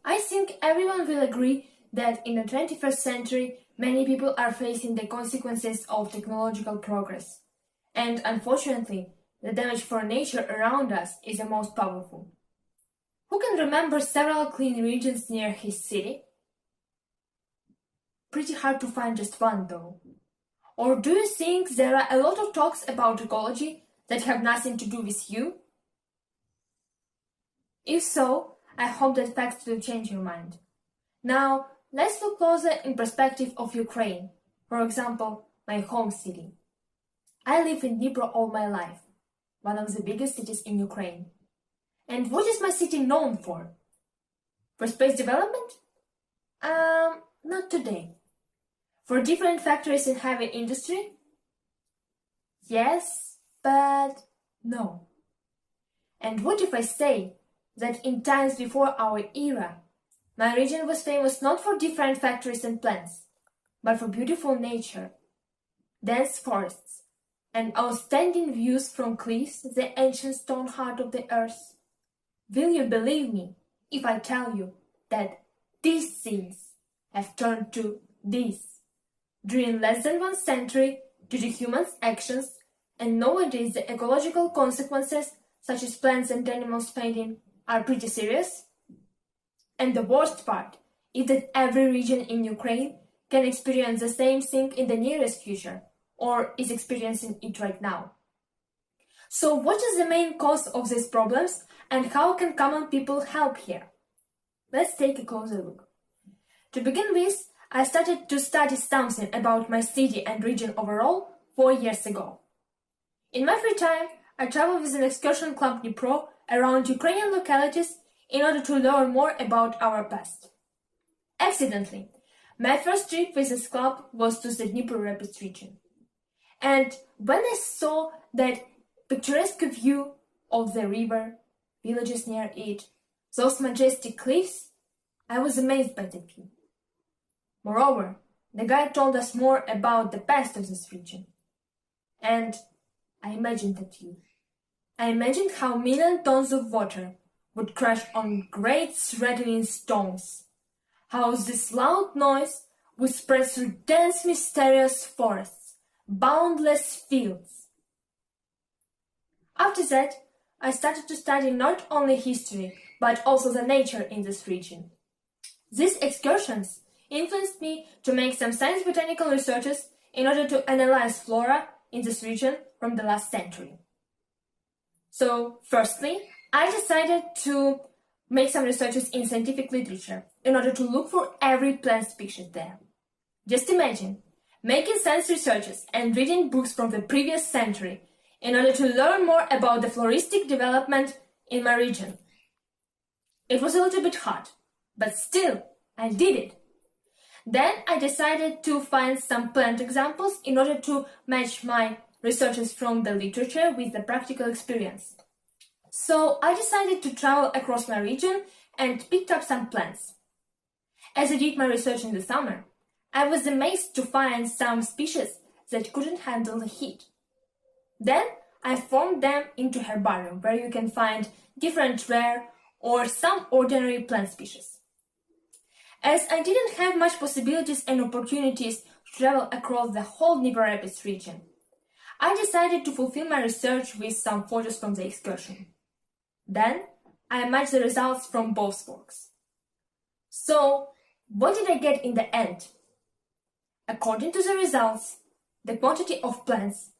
I think everyone will agree that in the 21st century, many people are facing the consequences of technological progress. And unfortunately, the damage for nature around us is the most powerful. Who can remember several clean regions near his city? Pretty hard to find just one though. Or do you think there are a lot of talks about ecology that have nothing to do with you? If so, I hope that facts will change your mind. Now, let's look closer in perspective of Ukraine, for example, my home city. I live in Dnipro all my life, one of the biggest cities in Ukraine. And what is my city known for? For space development? Not today. For different factories in heavy industry? Yes, but no. And what if I say that in times before our era, my region was famous not for different factories and plants, but for beautiful nature, dense forests, and outstanding views from cliffs, the ancient stone heart of the earth? Will you believe me if I tell you that these things have turned to this during less than 1 century due to humans' actions, and nowadays the ecological consequences, such as plants and animals fading, are pretty serious? And the worst part is that every region in Ukraine can experience the same thing in the nearest future, or is experiencing it right now. So what is the main cause of these problems, and how can common people help here? Let's take a closer look. To begin with, I started to study something about my city and region overall 4 years ago. In my free time, I traveled with an excursion club Dnipro around Ukrainian localities in order to learn more about our past. Accidentally, my first trip with this club was to the Dnipro Rapids region. And when I saw that picturesque view of the river, villages near it, those majestic cliffs, I was amazed by the view. Moreover, the guide told us more about the past of this region. And I imagined that view. I imagined how million tons of water would crash on great threatening stones, how this loud noise would spread through dense mysterious forests, boundless fields. After that, I started to study not only history, but also the nature in this region. These excursions influenced me to make some science botanical researches in order to analyze flora in this region from the last century. So, firstly, I decided to make some researches in scientific literature in order to look for every plant species there. Just imagine making science researches and reading books from the previous century in order to learn more about the floristic development in my region. It was a little bit hard, but still, I did it. Then I decided to find some plant examples in order to match my researches from the literature with the practical experience. So I decided to travel across my region and picked up some plants. As I did my research in the summer, I was amazed to find some species that couldn't handle the heat. Then I formed them into herbarium, where you can find different rare or some ordinary plant species. As I didn't have much possibilities and opportunities to travel across the whole Dnipro Rapids region, I decided to fulfill my research with some photos from the excursion. Then I matched the results from both works. So, what did I get in the end? According to the results, the quantity of plants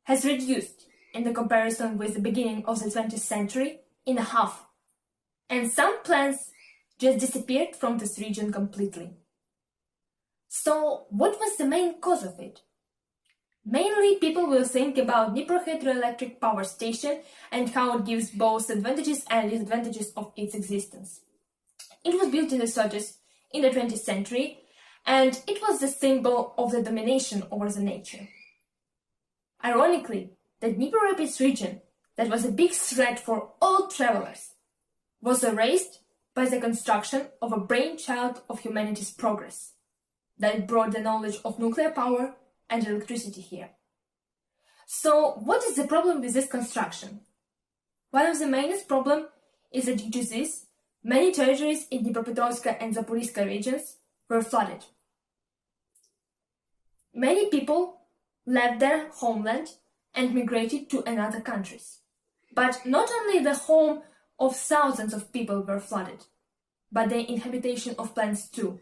has reduced in the comparison with the beginning of the 20th century in half, and some plants just disappeared from this region completely. So, what was the main cause of it? Mainly, people will think about Dnipro hydroelectric power station and how it gives both advantages and disadvantages of its existence. It was built in the 30s in the 20th century, and it was the symbol of the domination over the nature. Ironically, the Dnipro Rapids region, that was a big threat for all travelers, was erased by the construction of a brainchild of humanity's progress that brought the knowledge of nuclear power and electricity here. So, what is the problem with this construction? One of the mainest problems is that due to this, many territories in Dnipropetrovsk and Zaporizhzhia regions were flooded. Many people left their homeland and migrated to another countries. But not only the home of thousands of people were flooded, but the inhabitation of plants too.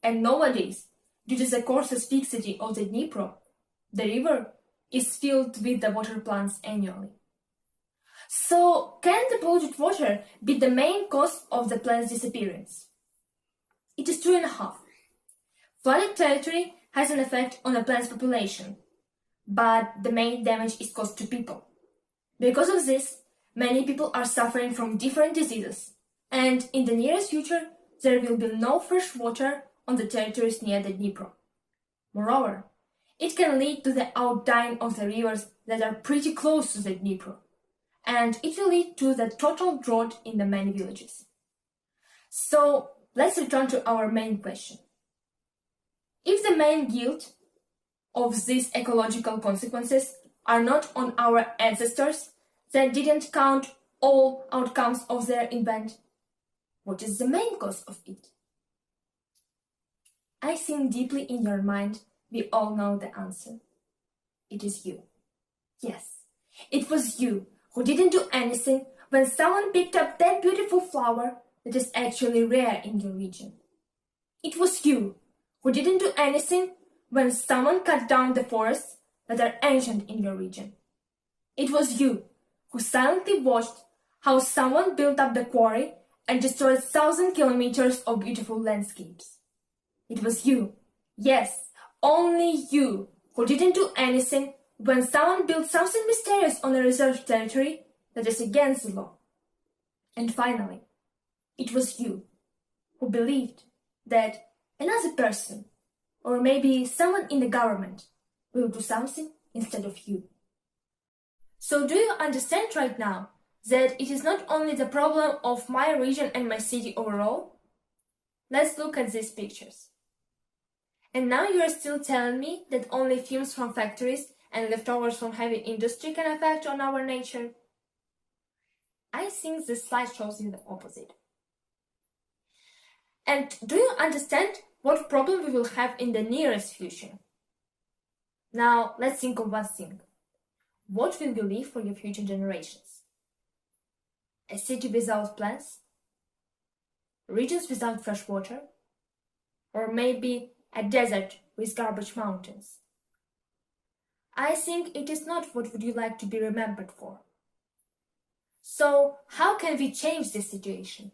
And nowadays, due to the coarse asphyxity of the Dnipro, the river is filled with the water plants annually. So, can the polluted water be the main cause of the plant's disappearance? It is true and a half. Flooded territory has an effect on the plant's population, but the main damage is caused to people. Because of this, many people are suffering from different diseases, and in the nearest future, there will be no fresh water on the territories near the Dnipro. Moreover, it can lead to the outdying of the rivers that are pretty close to the Dnipro, and it will lead to the total drought in the many villages. So, let's return to our main question. If the main guilt of these ecological consequences are not on our ancestors that didn't count all outcomes of their invent, what is the main cause of it? I think deeply in your mind, we all know the answer. It is you. Yes, it was you who didn't do anything when someone picked up that beautiful flower that is actually rare in your region. It was you who didn't do anything when someone cut down the forests that are ancient in your region. It was you who silently watched how someone built up the quarry and destroyed 1,000 kilometers of beautiful landscapes. It was you, yes, only you, who didn't do anything when someone built something mysterious on a reserved territory that is against the law. And finally, it was you who believed that another person, or maybe someone in the government, will do something instead of you. So do you understand right now that it is not only the problem of my region and my city overall? Let's look at these pictures. And now you are still telling me that only fumes from factories and leftovers from heavy industry can affect on our nature? I think this slide shows you the opposite. And do you understand what problem we will have in the nearest future? Now, let's think of one thing. What will you leave for your future generations? A city without plants? Regions without fresh water? Or maybe a desert with garbage mountains? I think it is not what would you like to be remembered for. So, how can we change this situation?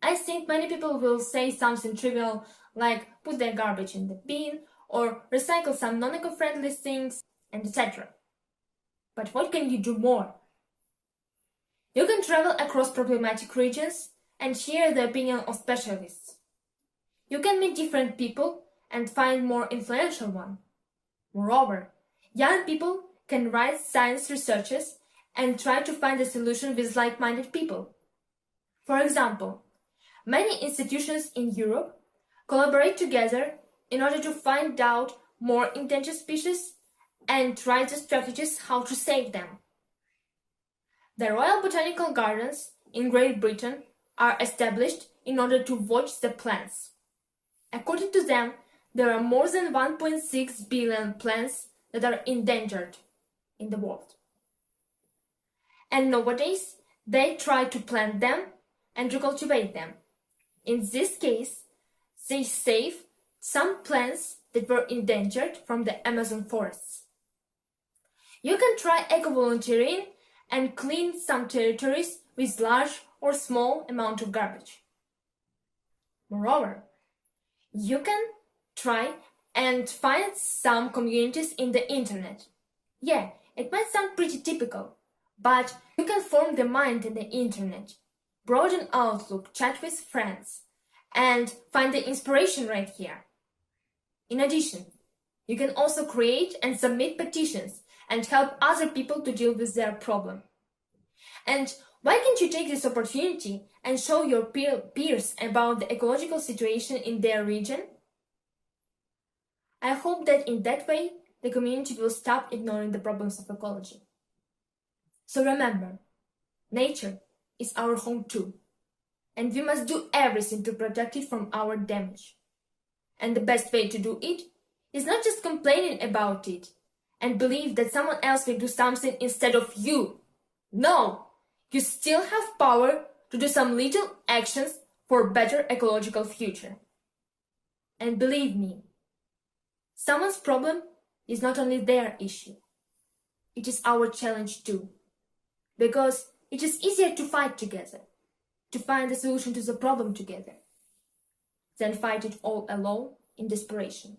I think many people will say something trivial like put their garbage in the bin or recycle some non-eco-friendly things, and etc. But what can you do more? You can travel across problematic regions and hear the opinion of specialists. You can meet different people and find more influential one. Moreover, young people can write science researches and try to find a solution with like-minded people. For example, many institutions in Europe collaborate together in order to find out more endangered species and try the strategies how to save them. The Royal Botanical Gardens in Great Britain are established in order to watch the plants. According to them, there are more than 1.6 billion plants that are endangered in the world. And nowadays, they try to plant them and to cultivate them. In this case, they save some plants that were endangered from the Amazon forests. You can try eco-volunteering and clean some territories with large or small amount of garbage. Moreover, you can try and find some communities in the internet. Yeah, it might sound pretty typical, but you can form the mind in the internet, broaden outlook, chat with friends, and find the inspiration right here. In addition, you can also create and submit petitions and help other people to deal with their problem. And why can't you take this opportunity and show your peers about the ecological situation in their region? I hope that in that way, the community will stop ignoring the problems of ecology. So remember, nature is our home too. and we must do everything to protect it from our damage. And the best way to do it is not just complaining about it and believe that someone else will do something instead of you. No, you still have power to do some little actions for a better ecological future. And believe me, someone's problem is not only their issue. It is our challenge too. Because it is easier to fight together, to find a solution to the problem together, than fight it all alone in desperation.